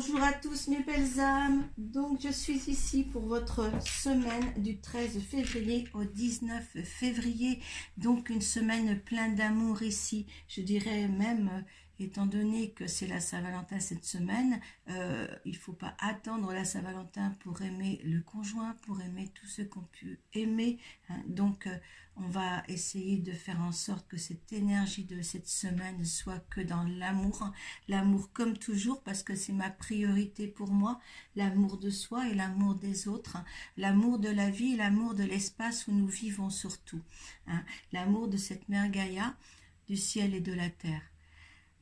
Bonjour à tous mes belles âmes, donc je suis ici pour votre semaine du 13 février au 19 février, donc une semaine pleine d'amour ici, je dirais même, étant donné que c'est la Saint-Valentin cette semaine, il ne faut pas attendre la Saint-Valentin pour aimer le conjoint, pour aimer tout ce qu'on peut aimer, hein. Donc on va essayer de faire en sorte que cette énergie de cette semaine soit que dans l'amour, l'amour comme toujours, parce que c'est ma priorité pour moi, l'amour de soi et l'amour des autres, hein. L'amour de la vie et l'amour de l'espace où nous vivons surtout, hein. L'amour de cette mère Gaïa, du ciel et de la terre.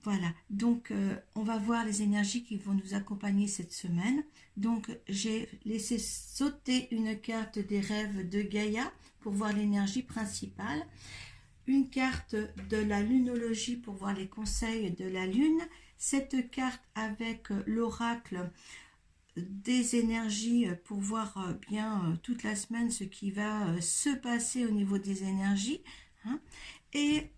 Voilà, donc on va voir les énergies qui vont nous accompagner cette semaine. Donc j'ai laissé sauter une carte des rêves de Gaïa pour voir l'énergie principale, une carte de la lunologie pour voir les conseils de la lune, cette carte avec l'oracle des énergies pour voir bien toute la semaine ce qui va se passer au niveau des énergies, hein, et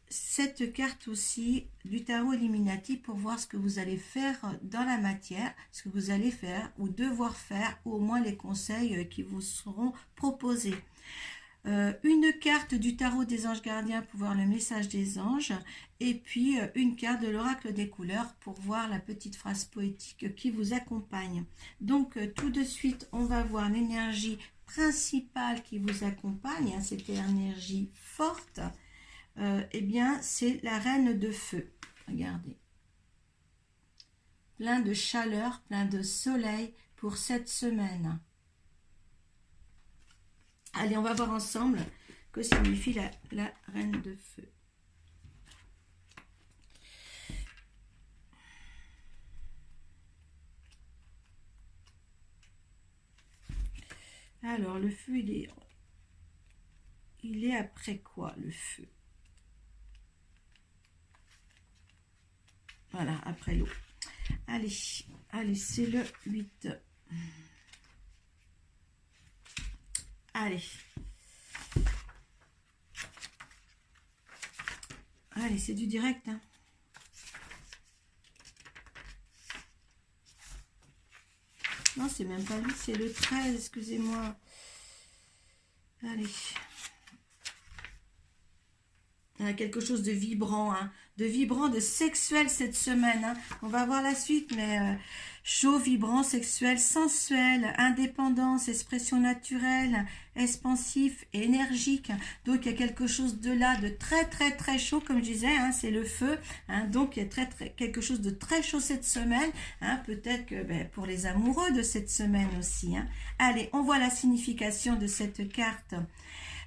cette carte aussi du tarot Illuminati pour voir ce que vous allez faire dans la matière, ce que vous allez faire ou devoir faire, ou au moins les conseils qui vous seront proposés. Une carte du tarot des anges gardiens pour voir le message des anges, et puis une carte de l'oracle des couleurs pour voir la petite phrase poétique qui vous accompagne. Donc tout de suite on va voir l'énergie principale qui vous accompagne, hein, cette énergie forte. Eh bien, c'est la reine de feu. Regardez. Plein de chaleur, plein de soleil pour cette semaine. Allez, on va voir ensemble que signifie la reine de feu. Alors, le feu, il est après quoi, le feu? Voilà, après l'eau. Allez, c'est le 8. Allez. Allez, c'est du direct, hein. Non, c'est même pas lui, c'est le 13, excusez-moi. Allez. Quelque chose de vibrant, hein, de sexuel cette semaine, hein. On va voir la suite, mais chaud, vibrant, sexuel, sensuel, indépendance, expression naturelle, expansif, énergique. Donc il y a quelque chose de là, de très très très chaud, comme je disais, hein, c'est le feu, hein. Donc il y a quelque chose de très chaud cette semaine, hein, peut-être que pour les amoureux de cette semaine aussi, hein. Allez, on voit la signification de cette carte.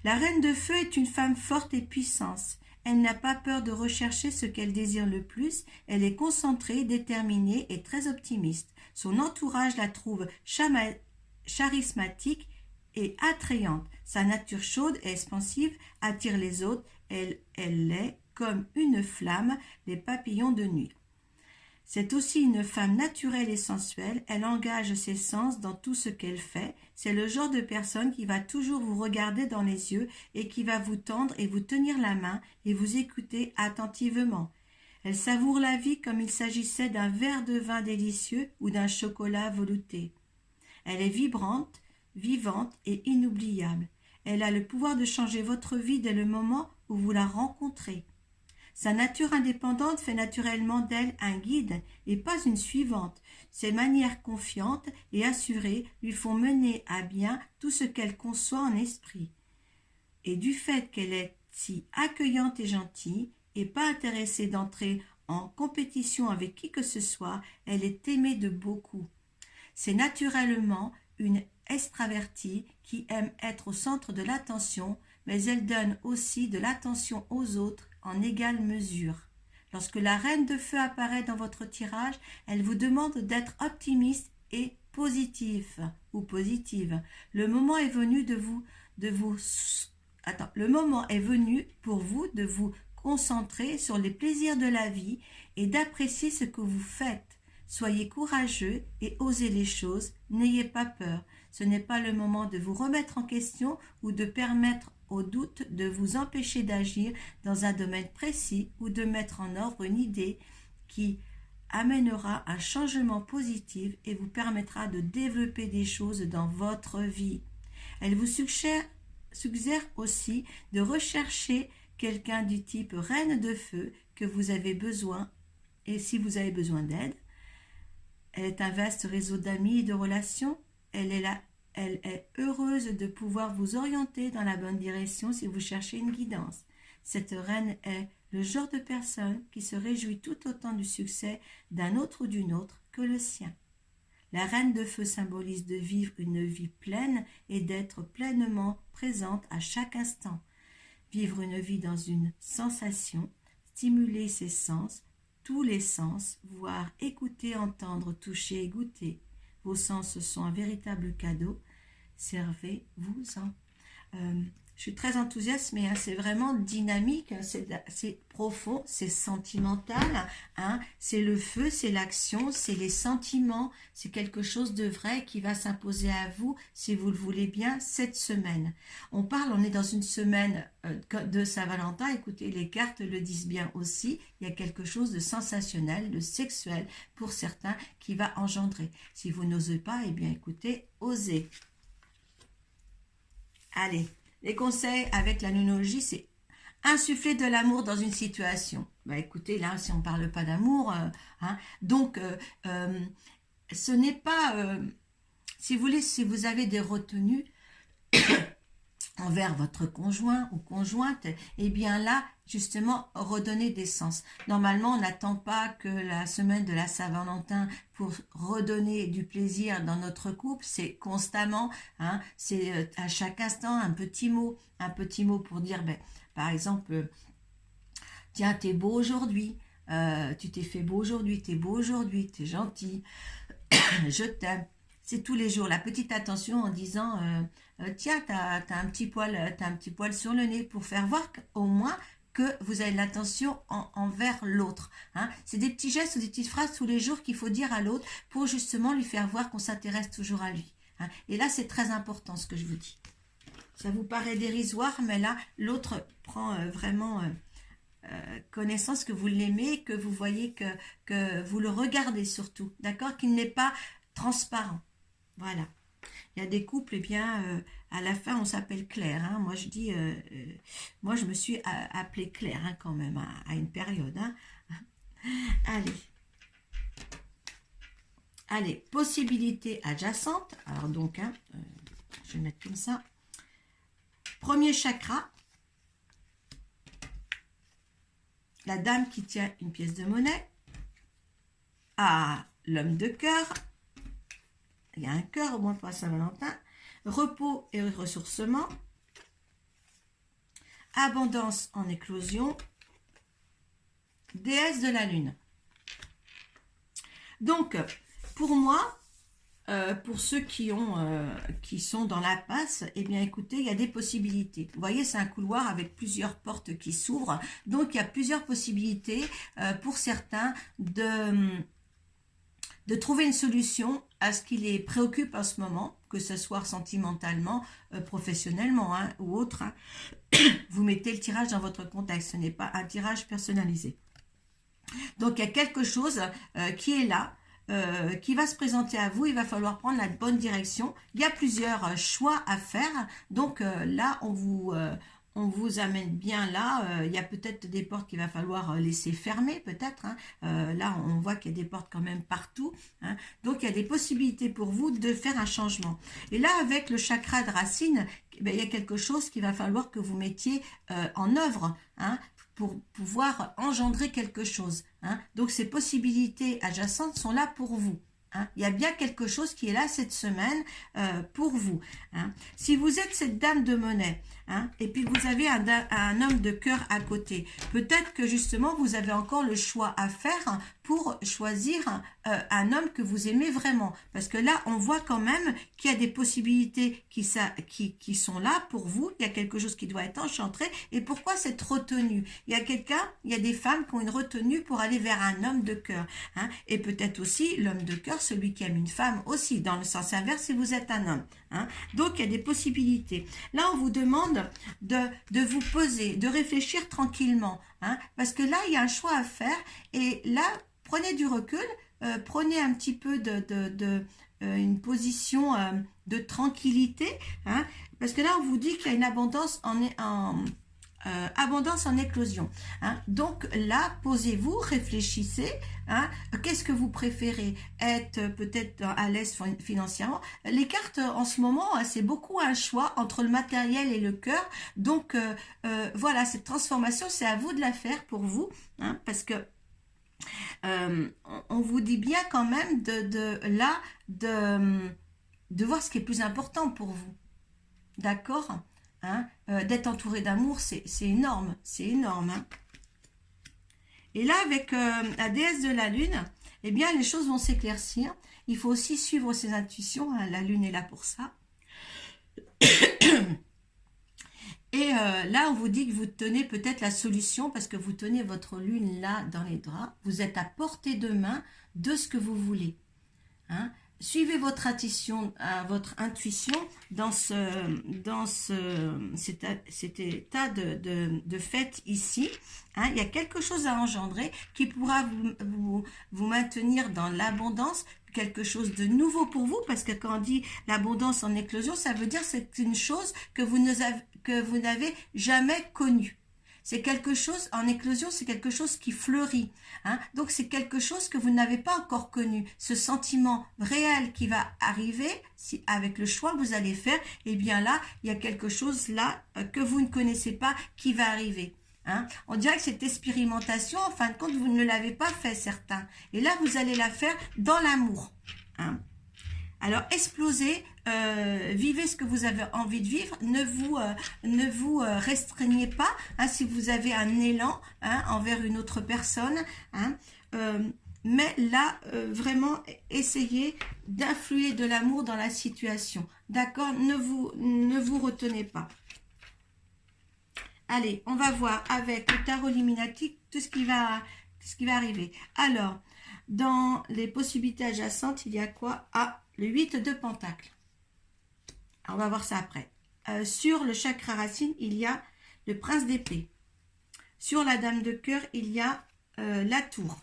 La reine de feu est une femme forte et puissante. Elle n'a pas peur de rechercher ce qu'elle désire le plus. Elle est concentrée, déterminée et très optimiste. Son entourage la trouve charismatique et attrayante. Sa nature chaude et expansive attire les autres. Elle est comme une flamme, les papillons de nuit. C'est aussi une femme naturelle et sensuelle, elle engage ses sens dans tout ce qu'elle fait, c'est le genre de personne qui va toujours vous regarder dans les yeux et qui va vous tendre et vous tenir la main et vous écouter attentivement. Elle savoure la vie comme il s'agissait d'un verre de vin délicieux ou d'un chocolat velouté. Elle est vibrante, vivante et inoubliable. Elle a le pouvoir de changer votre vie dès le moment où vous la rencontrez. Sa nature indépendante fait naturellement d'elle un guide et pas une suivante. Ses manières confiantes et assurées lui font mener à bien tout ce qu'elle conçoit en esprit. Et du fait qu'elle est si accueillante et gentille et pas intéressée d'entrer en compétition avec qui que ce soit, elle est aimée de beaucoup. C'est naturellement une extravertie qui aime être au centre de l'attention, mais elle donne aussi de l'attention aux autres en égale mesure. Lorsque la reine de feu apparaît dans votre tirage, elle vous demande d'être optimiste et positif ou positive. Le moment est venu le moment est venu pour vous de vous concentrer sur les plaisirs de la vie et d'apprécier ce que vous faites. Soyez courageux et osez les choses, n'ayez pas peur. Ce n'est pas le moment de vous remettre en question ou de permettre au doute de vous empêcher d'agir dans un domaine précis ou de mettre en ordre une idée qui amènera un changement positif et vous permettra de développer des choses dans votre vie. Elle vous suggère aussi de rechercher quelqu'un du type reine de feu que vous avez besoin, et si vous avez besoin d'aide. Elle est un vaste réseau d'amis et de relations. Elle est heureuse de pouvoir vous orienter dans la bonne direction si vous cherchez une guidance. Cette reine est le genre de personne qui se réjouit tout autant du succès d'un autre ou d'une autre que le sien. La reine de feu symbolise de vivre une vie pleine et d'être pleinement présente à chaque instant. Vivre une vie dans une sensation, stimuler ses sens, tous les sens, voir, écouter, entendre, toucher et goûter. Vos sens sont un véritable cadeau. Servez-vous-en. Je suis très enthousiaste, mais c'est vraiment dynamique, c'est profond, c'est sentimental, c'est le feu, c'est l'action, c'est les sentiments, c'est quelque chose de vrai qui va s'imposer à vous, si vous le voulez bien, cette semaine. On est dans une semaine de Saint-Valentin, écoutez, les cartes le disent bien aussi, il y a quelque chose de sensationnel, de sexuel pour certains qui va engendrer. Si vous n'osez pas, eh bien écoutez, osez. Allez. Les conseils avec la numérologie, c'est insuffler de l'amour dans une situation. Écoutez, là, si on ne parle pas d'amour, ce n'est pas, si vous voulez, si vous avez des retenues envers votre conjoint ou conjointe, eh bien là, justement, redonner des sens. Normalement, on n'attend pas que la semaine de la Saint-Valentin pour redonner du plaisir dans notre couple, c'est constamment, c'est à chaque instant un petit mot pour dire, par exemple, tiens, t'es beau aujourd'hui, tu t'es fait beau aujourd'hui, t'es beau aujourd'hui, t'es gentil, je t'aime. C'est tous les jours la petite attention en disant tiens, t'as un petit poil sur le nez pour faire voir au moins que vous avez de l'attention envers l'autre. C'est des petits gestes ou des petites phrases tous les jours qu'il faut dire à l'autre pour justement lui faire voir qu'on s'intéresse toujours à lui. Et là, c'est très important ce que je vous dis. Ça vous paraît dérisoire, mais là, l'autre prend vraiment connaissance que vous l'aimez, que vous voyez que vous le regardez surtout, d'accord, qu'il n'est pas transparent. Voilà. Il y a des couples, eh bien, à la fin, on s'appelle Claire. Moi, je dis, moi, je me suis appelée Claire quand même, à une période. Allez, possibilités adjacentes. Alors donc, je vais mettre comme ça. Premier chakra. La dame qui tient une pièce de monnaie. L'homme de cœur. Il y a un cœur au moins pour Saint-Valentin. Repos et ressourcement. Abondance en éclosion. Déesse de la lune. Donc, pour moi, pour ceux qui sont dans la passe, eh bien écoutez, il y a des possibilités. Vous voyez, c'est un couloir avec plusieurs portes qui s'ouvrent. Donc, il y a plusieurs possibilités pour certains de trouver une solution à ce qui les préoccupe en ce moment, que ce soit sentimentalement, professionnellement ou autre. Vous mettez le tirage dans votre contexte, ce n'est pas un tirage personnalisé. Donc il y a quelque chose qui est là, qui va se présenter à vous, il va falloir prendre la bonne direction. Il y a plusieurs choix à faire, donc là on vous amène bien là, il y a peut-être des portes qu'il va falloir laisser fermer peut-être, là on voit qu'il y a des portes quand même partout, donc il y a des possibilités pour vous de faire un changement. Et là avec le chakra de racine, il y a quelque chose qu'il va falloir que vous mettiez en œuvre, pour pouvoir engendrer quelque chose. Donc ces possibilités adjacentes sont là pour vous. Il y a bien quelque chose qui est là cette semaine pour vous. Si vous êtes cette dame de monnaie, et puis vous avez un homme de cœur à côté, peut-être que justement vous avez encore le choix à faire pour choisir un homme que vous aimez vraiment. Parce que là, on voit quand même qu'il y a des possibilités qui sont là pour vous. Il y a quelque chose qui doit être enchanté. Et pourquoi cette retenue? Il y a des femmes qui ont une retenue pour aller vers un homme de cœur. Et peut-être aussi l'homme de cœur, celui qui aime une femme aussi, dans le sens inverse si vous êtes un homme. Donc, il y a des possibilités. Là, on vous demande de vous poser, de réfléchir tranquillement. Parce que là, il y a un choix à faire. Et là, prenez du recul, prenez un petit peu une position de tranquillité, hein, parce que là on vous dit qu'il y a une abondance abondance en éclosion, hein. Donc là, posez-vous, réfléchissez, hein, qu'est-ce que vous préférez, être peut-être à l'aise financièrement. Les cartes en ce moment, c'est beaucoup un choix entre le matériel et le cœur. Donc voilà, cette transformation, c'est à vous de la faire pour vous, hein, parce que on vous dit bien quand même de voir ce qui est plus important pour vous. D'accord, hein, d'être entouré d'amour, c'est énorme, hein. Et là, avec la déesse de la lune, eh bien, les choses vont s'éclaircir. Il faut aussi suivre ses intuitions, hein, la lune est là pour ça. Et là, on vous dit que vous tenez peut-être la solution, parce que vous tenez votre lune là dans les draps. Vous êtes à portée de main de ce que vous voulez, hein. Suivez votre intuition dans cet état de fait ici, hein. Il y a quelque chose à engendrer qui pourra vous maintenir dans l'abondance, quelque chose de nouveau pour vous, parce que quand on dit l'abondance en éclosion, ça veut dire que c'est une chose que vous n'avez jamais connue. C'est quelque chose, en éclosion, c'est quelque chose qui fleurit, hein. Donc c'est quelque chose que vous n'avez pas encore connu. Ce sentiment réel qui va arriver, si avec le choix que vous allez faire, eh bien là, il y a quelque chose là que vous ne connaissez pas qui va arriver, hein. On dirait que cette expérimentation, en fin de compte, vous ne l'avez pas fait, certains. Et là, vous allez la faire dans l'amour, hein. Alors, explosez, vivez ce que vous avez envie de vivre, ne vous restreignez pas, hein, si vous avez un élan, hein, envers une autre personne, hein, mais là, vraiment, essayez d'influer de l'amour dans la situation, d'accord, ne vous retenez pas. Allez, on va voir avec le tarot Illuminati tout ce qui va arriver. Alors, dans les possibilités adjacentes, il y a quoi? Ah, le 8 de Pentacles. On va voir ça après. Sur le chakra racine, il y a le prince d'épée. Sur la dame de cœur, il y a la tour.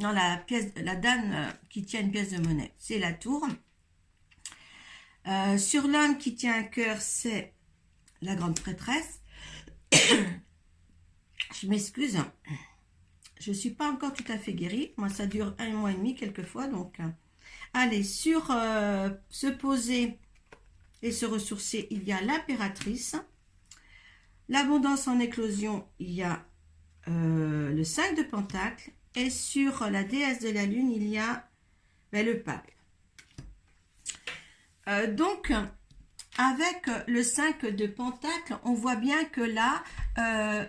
Non, la dame qui tient une pièce de monnaie, c'est la tour. Sur l'homme qui tient un cœur, c'est la grande prêtresse. Je m'excuse. Je ne suis pas encore tout à fait guérie. Moi, ça dure 1 mois et demi quelquefois. Donc, allez, sur se poser et se ressourcer, il y a l'impératrice. L'abondance en éclosion, il y a le 5 de Pentacles. Et sur la déesse de la lune, il y a le pape. Donc, avec le 5 de Pentacles, on voit bien que là,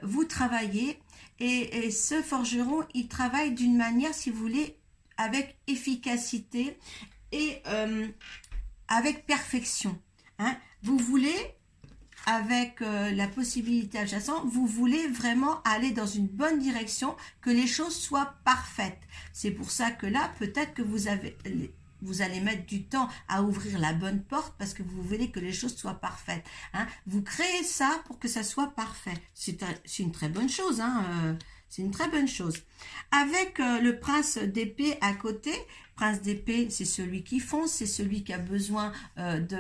vous travaillez. Et ce forgeron, il travaille d'une manière, si vous voulez, avec efficacité et avec perfection, hein. Vous voulez, avec la possibilité adjacente, vous voulez vraiment aller dans une bonne direction, que les choses soient parfaites. C'est pour ça que là, peut-être que vous allez mettre du temps à ouvrir la bonne porte parce que vous voulez que les choses soient parfaites, hein. Vous créez ça pour que ça soit parfait. C'est une très bonne chose, hein. C'est une très bonne chose. Avec le prince d'épée à côté, prince d'épée, c'est celui qui fonce, c'est celui qui a besoin d'aller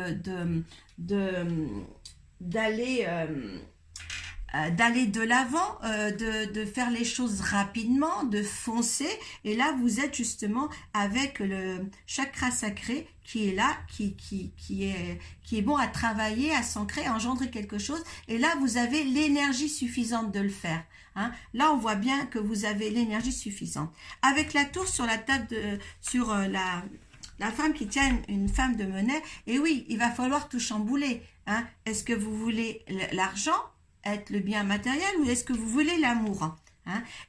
de l'avant, de faire les choses rapidement, de foncer. Et là, vous êtes justement avec le chakra sacré qui est là, qui est bon à travailler, à s'ancrer, à engendrer quelque chose. Et là, vous avez l'énergie suffisante de le faire, hein. Là, on voit bien que vous avez l'énergie suffisante. Avec la tour sur la table, sur la femme qui tient une femme de monnaie, et oui, il va falloir tout chambouler, hein. Est-ce que vous voulez l'argent, être le bien matériel, ou est-ce que vous voulez l'amour, hein?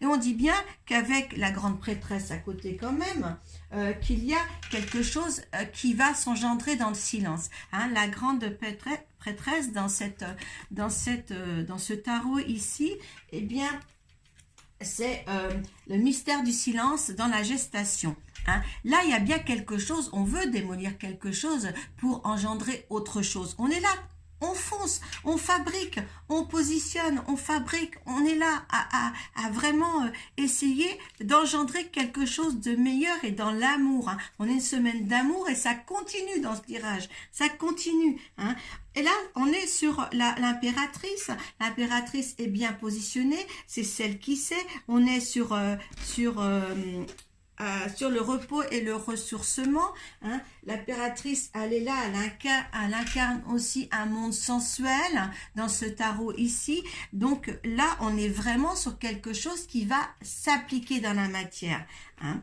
Et on dit bien qu'avec la grande prêtresse à côté quand même, qu'il y a quelque chose qui va s'engendrer dans le silence, hein? La grande prêtresse dans ce tarot ici, eh bien, c'est le mystère du silence dans la gestation, hein. Là, il y a bien quelque chose, on veut démolir quelque chose pour engendrer autre chose. On est là on fonce, on fabrique, on positionne, on fabrique, on est là à vraiment essayer d'engendrer quelque chose de meilleur et dans l'amour. Hein. On est une semaine d'amour et ça continue dans ce tirage, ça continue. Hein. Et là, on est sur l'impératrice. L'impératrice est bien positionnée, c'est celle qui sait. On est sur le repos et le ressourcement. Hein. L'impératrice, elle est là, elle incarne aussi un monde sensuel dans ce tarot ici. Donc là, on est vraiment sur quelque chose qui va s'appliquer dans la matière. Hein.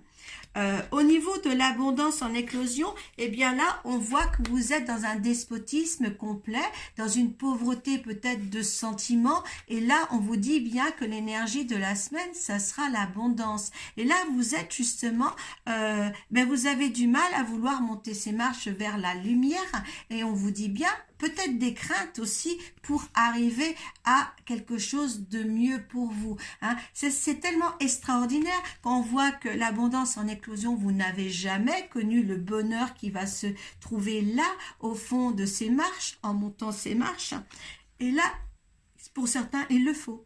Au niveau de l'abondance en éclosion, eh bien là, on voit que vous êtes dans un despotisme complet, dans une pauvreté peut-être de sentiments. Et là, on vous dit bien que l'énergie de la semaine, ça sera l'abondance. Et là, vous êtes justement, vous avez du mal à vouloir monter ces marches vers la lumière. Et on vous dit bien, peut-être des craintes aussi pour arriver à quelque chose de mieux pour vous. Hein. C'est tellement extraordinaire quand on voit que l'abondance en éclosion, vous n'avez jamais connu le bonheur qui va se trouver là, au fond de ces marches, en montant ces marches. Et là, pour certains, il le faut.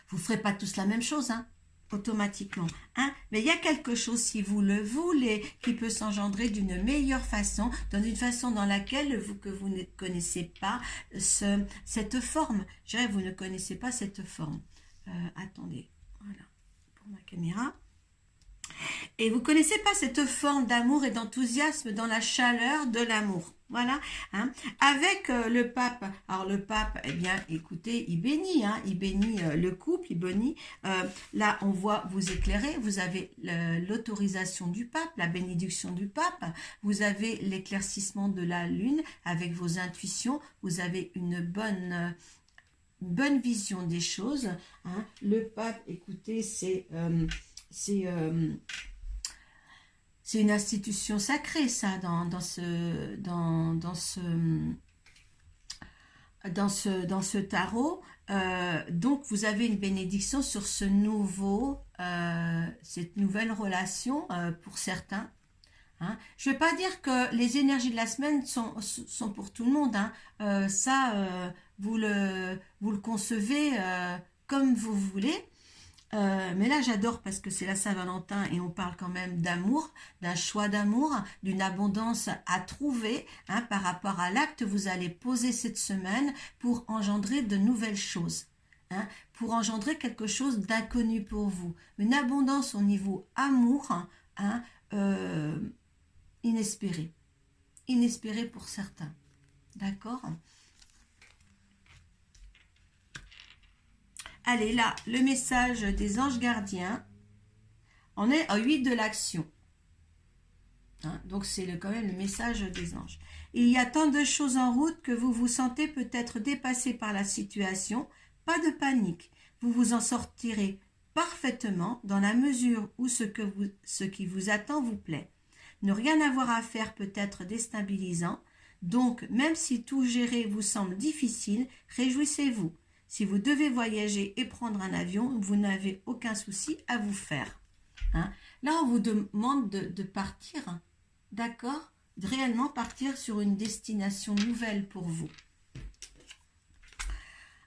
Vous ne ferez pas tous la même chose, hein, automatiquement. Hein, mais il y a quelque chose, si vous le voulez, qui peut s'engendrer d'une meilleure façon, dans une façon dans laquelle que vous ne connaissez pas cette forme. Je dirais, vous ne connaissez pas cette forme. Attendez, voilà, pour ma caméra. Et vous connaissez pas cette forme d'amour et d'enthousiasme dans la chaleur de l'amour. Voilà, hein. Avec le pape. Alors le pape, eh bien, écoutez, il bénit, hein, il bénit le couple, il bénit. Là, on voit vous éclairer. Vous avez l'autorisation du pape, la bénédiction du pape. Vous avez l'éclaircissement de la lune avec vos intuitions. Vous avez une bonne vision des choses. Hein. Le pape, écoutez, c'est une institution sacrée, ça, dans ce tarot. Donc, vous avez une bénédiction sur cette nouvelle relation pour certains. Hein. Je ne vais pas dire que les énergies de la semaine sont pour tout le monde. Hein. Vous le concevez comme vous voulez. Mais là j'adore parce que c'est la Saint-Valentin et on parle quand même d'amour, d'un choix d'amour, d'une abondance à trouver, hein, par rapport à l'acte que vous allez poser cette semaine pour engendrer de nouvelles choses, hein, pour engendrer quelque chose d'inconnu pour vous, une abondance au niveau amour, hein, inespérée pour certains, d'accord. Allez, là, le message des anges gardiens. On est à 8 de l'action. Hein, donc, c'est quand même le message des anges. Il y a tant de choses en route que vous vous sentez peut-être dépassé par la situation. Pas de panique. Vous vous en sortirez parfaitement dans la mesure où ce qui vous attend vous plaît. Ne rien avoir à faire peut être déstabilisant. Donc, même si tout gérer vous semble difficile, réjouissez-vous. Si vous devez voyager et prendre un avion, vous n'avez aucun souci à vous faire. Hein. Là, on vous demande de partir, hein, d'accord, de réellement partir sur une destination nouvelle pour vous.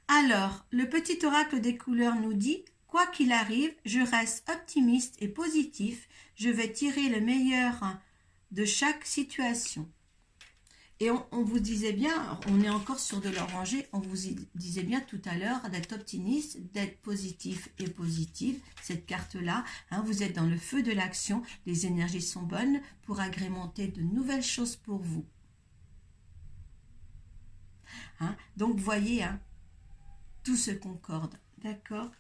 Alors, le petit oracle des couleurs nous dit « Quoi qu'il arrive, je reste optimiste et positif. Je vais tirer le meilleur de chaque situation. » Et on vous disait bien, on est encore sur de l'oranger, on vous disait bien tout à l'heure d'être optimiste, d'être positif et positive, cette carte-là, hein, vous êtes dans le feu de l'action, les énergies sont bonnes pour agrémenter de nouvelles choses pour vous. Hein, donc, vous voyez, hein, tout se concorde, d'accord?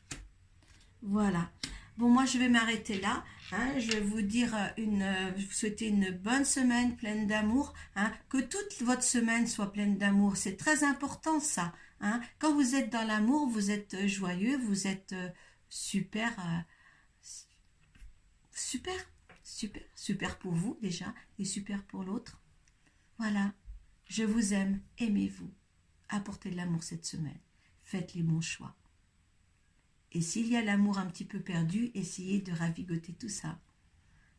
Voilà. Bon, moi, je vais m'arrêter là. Hein, je vais vous dire vous souhaiter une bonne semaine pleine d'amour. Hein, que toute votre semaine soit pleine d'amour. C'est très important, ça. Hein. Quand vous êtes dans l'amour, vous êtes joyeux, vous êtes super pour vous, déjà, et super pour l'autre. Voilà. Je vous aime. Aimez-vous. Apportez de l'amour cette semaine. Faites les bons choix. Et s'il y a l'amour un petit peu perdu, essayez de ravigoter tout ça.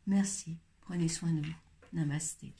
Merci. Prenez soin de vous. Namasté.